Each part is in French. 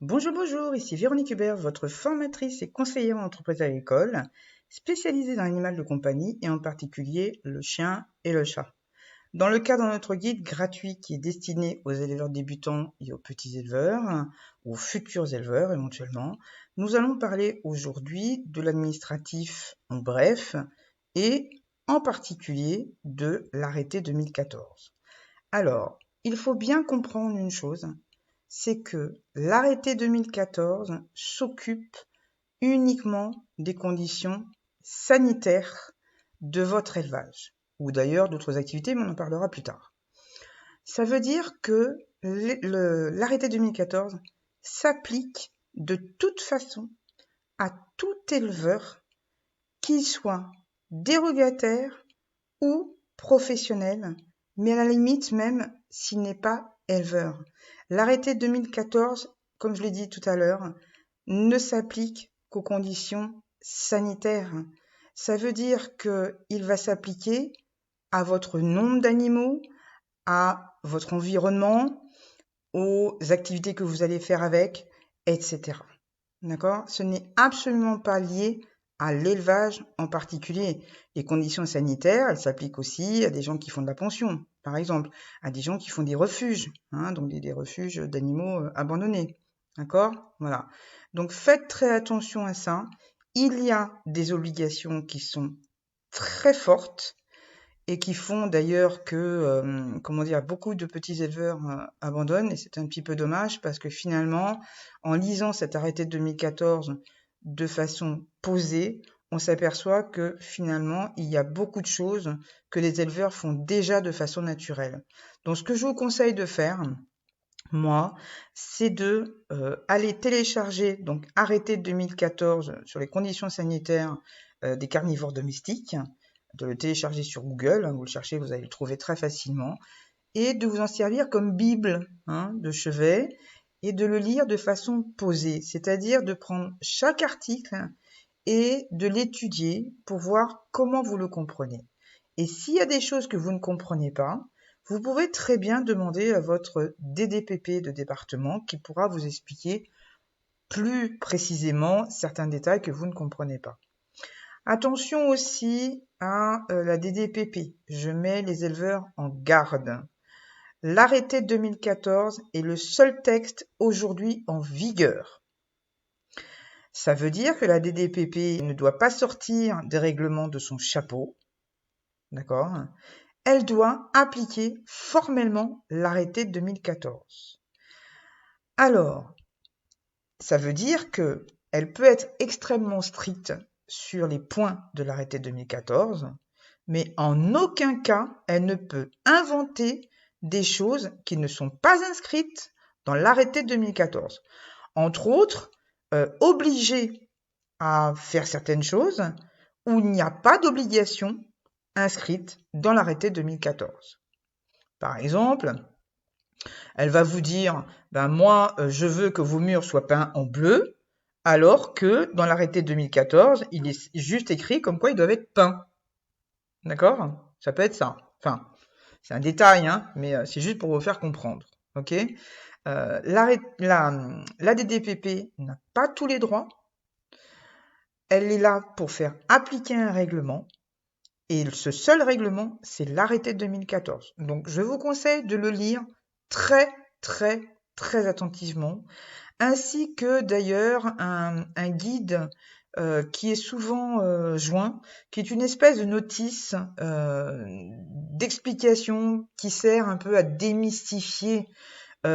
Bonjour, bonjour, ici Véronique Hubert, votre formatrice et conseillère en entreprise agricole, spécialisée dans l'animal de compagnie et en particulier le chien et le chat. Dans le cadre de notre guide gratuit qui est destiné aux éleveurs débutants et aux petits éleveurs, aux futurs éleveurs éventuellement, nous allons parler aujourd'hui de l'administratif en bref et en particulier de l'arrêté 2014. Alors, il faut bien comprendre une chose, c'est que l'arrêté 2014 s'occupe uniquement des conditions sanitaires de votre élevage, ou d'ailleurs d'autres activités, mais on en parlera plus tard. Ça veut dire que l'arrêté 2014 s'applique de toute façon à tout éleveur, qu'il soit dérogataire ou professionnel, mais à la limite même s'il n'est pas éleveur. L'arrêté 2014, comme je l'ai dit tout à l'heure, ne s'applique qu'aux conditions sanitaires. Ça veut dire qu'il va s'appliquer à votre nombre d'animaux, à votre environnement, aux activités que vous allez faire avec, etc. D'accord? Ce n'est absolument pas lié à l'élevage en particulier. Les conditions sanitaires, elles s'appliquent aussi à des gens qui font de la pension, par exemple, à des gens qui font des refuges, donc des refuges d'animaux abandonnés. D'accord? Voilà. Donc faites très attention à ça. Il y a des obligations qui sont très fortes et qui font d'ailleurs que, beaucoup de petits éleveurs abandonnent, et c'est un petit peu dommage parce que finalement, en lisant cet arrêté de 2014 de façon posée, on s'aperçoit que finalement, il y a beaucoup de choses que les éleveurs font déjà de façon naturelle. Donc, ce que je vous conseille de faire, moi, c'est de aller télécharger, donc arrêté de 2014 sur les conditions sanitaires des carnivores domestiques, de le télécharger sur Google, vous le cherchez, vous allez le trouver très facilement, et de vous en servir comme Bible de chevet, et de le lire de façon posée, c'est-à-dire de prendre chaque article et de l'étudier pour voir comment vous le comprenez. Et s'il y a des choses que vous ne comprenez pas, vous pouvez très bien demander à votre DDPP de département qui pourra vous expliquer plus précisément certains détails que vous ne comprenez pas. Attention aussi à la DDPP. Je mets les éleveurs en garde. L'arrêté 2014 est le seul texte aujourd'hui en vigueur. Ça veut dire que la DDPP ne doit pas sortir des règlements de son chapeau, d'accord? Elle doit appliquer formellement l'arrêté de 2014. Alors, ça veut dire qu'elle peut être extrêmement stricte sur les points de l'arrêté 2014, mais en aucun cas, elle ne peut inventer des choses qui ne sont pas inscrites dans l'arrêté 2014. Entre autres, obliger à faire certaines choses où il n'y a pas d'obligation inscrite dans l'arrêté 2014. Par exemple, elle va vous dire, moi, je veux que vos murs soient peints en bleu, alors que dans l'arrêté 2014, il est juste écrit comme quoi ils doivent être peints. D'accord? Ça peut être ça. Enfin, c'est un détail, mais c'est juste pour vous faire comprendre. Ok? La DDPP n'a pas tous les droits. Elle est là pour faire appliquer un règlement. Et ce seul règlement, c'est l'arrêté de 2014. Donc, je vous conseille de le lire très, très, très attentivement, ainsi que d'ailleurs un guide qui est souvent joint, qui est une espèce de notice d'explication qui sert un peu à démystifier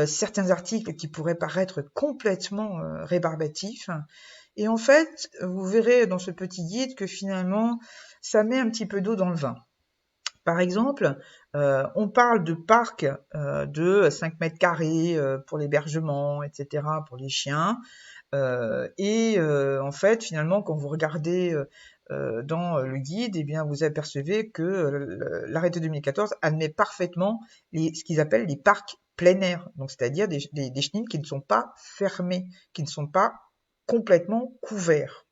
certains articles qui pourraient paraître complètement rébarbatifs. Et en fait, vous verrez dans ce petit guide que finalement, ça met un petit peu d'eau dans le vin. Par exemple, on parle de parcs de 5 mètres carrés pour l'hébergement, etc., pour les chiens. En fait, finalement, quand vous regardez dans le guide, eh bien, vous apercevez que l'arrêté 2014 admet parfaitement ce qu'ils appellent les parcs plein air, donc c'est-à-dire des chenils qui ne sont pas fermés, qui ne sont pas complètement couverts.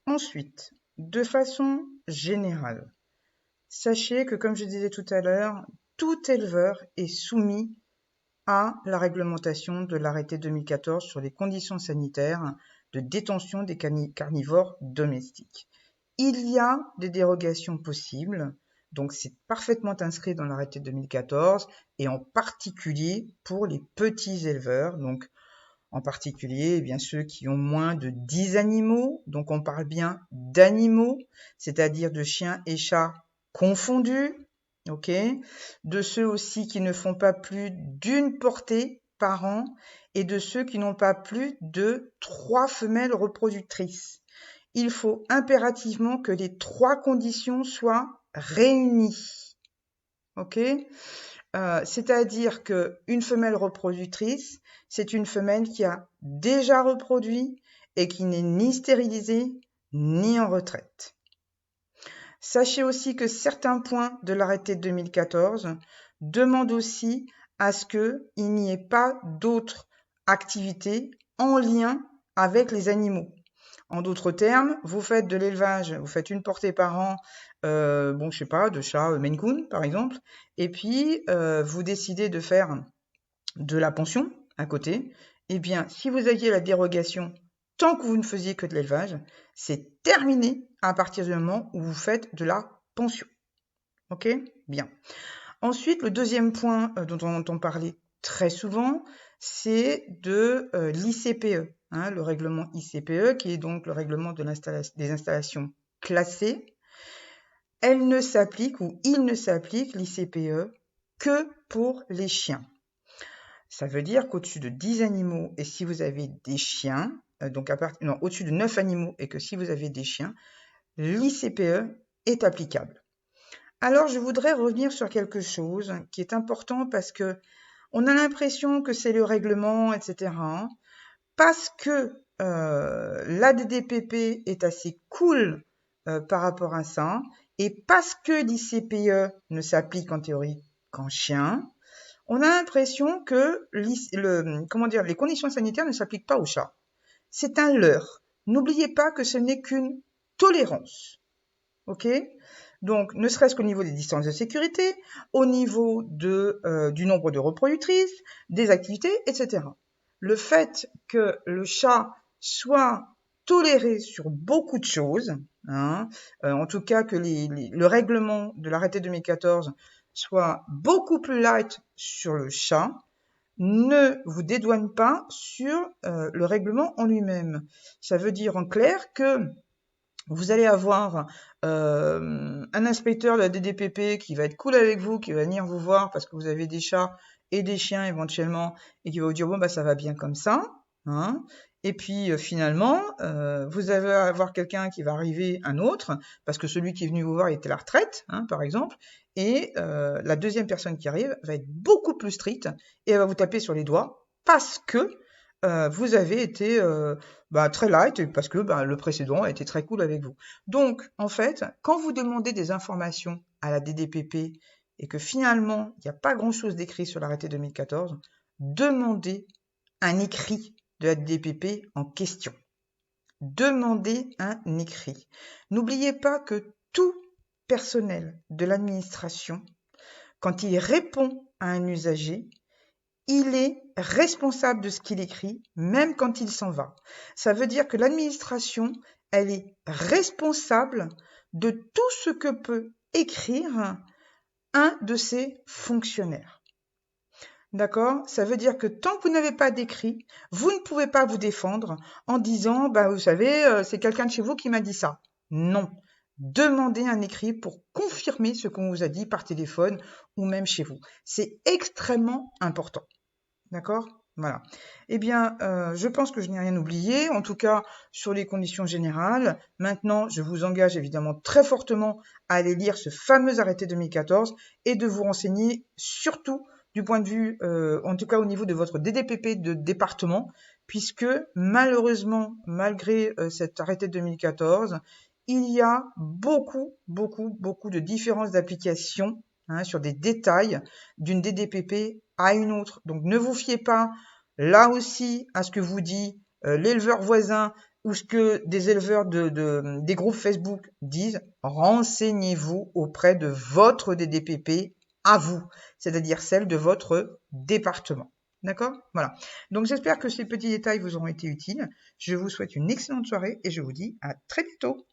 Ensuite, de façon générale, sachez que, comme je disais tout à l'heure, tout éleveur est soumis à la réglementation de l'arrêté 2014 sur les conditions sanitaires de détention des carnivores domestiques. Il y a des dérogations possibles, donc c'est parfaitement inscrit dans l'arrêté 2014 et en particulier pour les petits éleveurs, donc en particulier bien ceux qui ont moins de 10 animaux, donc on parle bien d'animaux, c'est-à-dire de chiens et chats confondus, ok, de ceux aussi qui ne font pas plus d'une portée par an et de ceux qui n'ont pas plus de 3 femelles reproductrices. Il faut impérativement que les 3 conditions soient réunies, ok. C'est-à-dire qu'une femelle reproductrice, c'est une femelle qui a déjà reproduit et qui n'est ni stérilisée ni en retraite. Sachez aussi que certains points de l'arrêté de 2014 demandent aussi à ce qu'il n'y ait pas d'autres activités en lien avec les animaux. En d'autres termes, vous faites de l'élevage, vous faites une portée par an, je sais pas, de chat Maine Coon par exemple, et puis vous décidez de faire de la pension à côté. Eh bien, si vous aviez la dérogation, tant que vous ne faisiez que de l'élevage, c'est terminé à partir du moment où vous faites de la pension. Ok ? Bien. Ensuite, le deuxième point dont on entend parler très souvent, c'est de l'ICPE, le règlement ICPE, qui est donc le règlement des installations classées. Elle ne s'applique, ou il ne s'applique, l'ICPE, que pour les chiens. Ça veut dire qu'au-dessus de 10 animaux, et si vous avez des chiens, au-dessus de 9 animaux, et que si vous avez des chiens, l'ICPE est applicable. Alors, je voudrais revenir sur quelque chose qui est important parce que on a l'impression que c'est le règlement, etc. Parce que l'ADDPP est assez cool par rapport à ça, et parce que l'ICPE ne s'applique en théorie qu'en chien, on a l'impression que les conditions sanitaires ne s'appliquent pas aux chats. C'est un leurre. N'oubliez pas que ce n'est qu'une tolérance. Ok ? Donc, ne serait-ce qu'au niveau des distances de sécurité, au niveau du nombre de reproductrices, des activités, etc. Le fait que le chat soit toléré sur beaucoup de choses, en tout cas que le règlement de l'arrêté 2014 soit beaucoup plus light sur le chat, ne vous dédouane pas sur le règlement en lui-même. Ça veut dire en clair que vous allez avoir un inspecteur de la DDPP qui va être cool avec vous, qui va venir vous voir parce que vous avez des chats et des chiens éventuellement, et qui va vous dire bon bah ça va bien comme ça. Et puis finalement, vous allez avoir quelqu'un qui va arriver, un autre, parce que celui qui est venu vous voir était à la retraite, par exemple, et la deuxième personne qui arrive va être beaucoup plus stricte et elle va vous taper sur les doigts parce que vous avez été très light parce que le précédent a été très cool avec vous. Donc, en fait, quand vous demandez des informations à la DDPP et que finalement, il n'y a pas grand-chose d'écrit sur l'arrêté 2014, demandez un écrit de la DDPP en question. Demandez un écrit. N'oubliez pas que tout personnel de l'administration, quand il répond à un usager, il est responsable de ce qu'il écrit, même quand il s'en va. Ça veut dire que l'administration, elle est responsable de tout ce que peut écrire un de ses fonctionnaires. D'accord ? Ça veut dire que tant que vous n'avez pas d'écrit, vous ne pouvez pas vous défendre en disant, vous savez, c'est quelqu'un de chez vous qui m'a dit ça. Non. Demandez un écrit pour confirmer ce qu'on vous a dit par téléphone ou même chez vous. C'est extrêmement important. D'accord ? Voilà. Eh bien, je pense que je n'ai rien oublié, en tout cas sur les conditions générales. Maintenant, je vous engage évidemment très fortement à aller lire ce fameux arrêté 2014 et de vous renseigner surtout du point de vue, en tout cas au niveau de votre DDPP de département, puisque malheureusement, malgré cet arrêté 2014, il y a beaucoup de différences d'application sur des détails d'une DDPP à une autre. Donc ne vous fiez pas là aussi à ce que vous dit l'éleveur voisin ou ce que des éleveurs des groupes Facebook disent. Renseignez-vous auprès de votre DDPP à vous, c'est-à-dire celle de votre département. D'accord? Voilà. Donc j'espère que ces petits détails vous auront été utiles. Je vous souhaite une excellente soirée et je vous dis à très bientôt.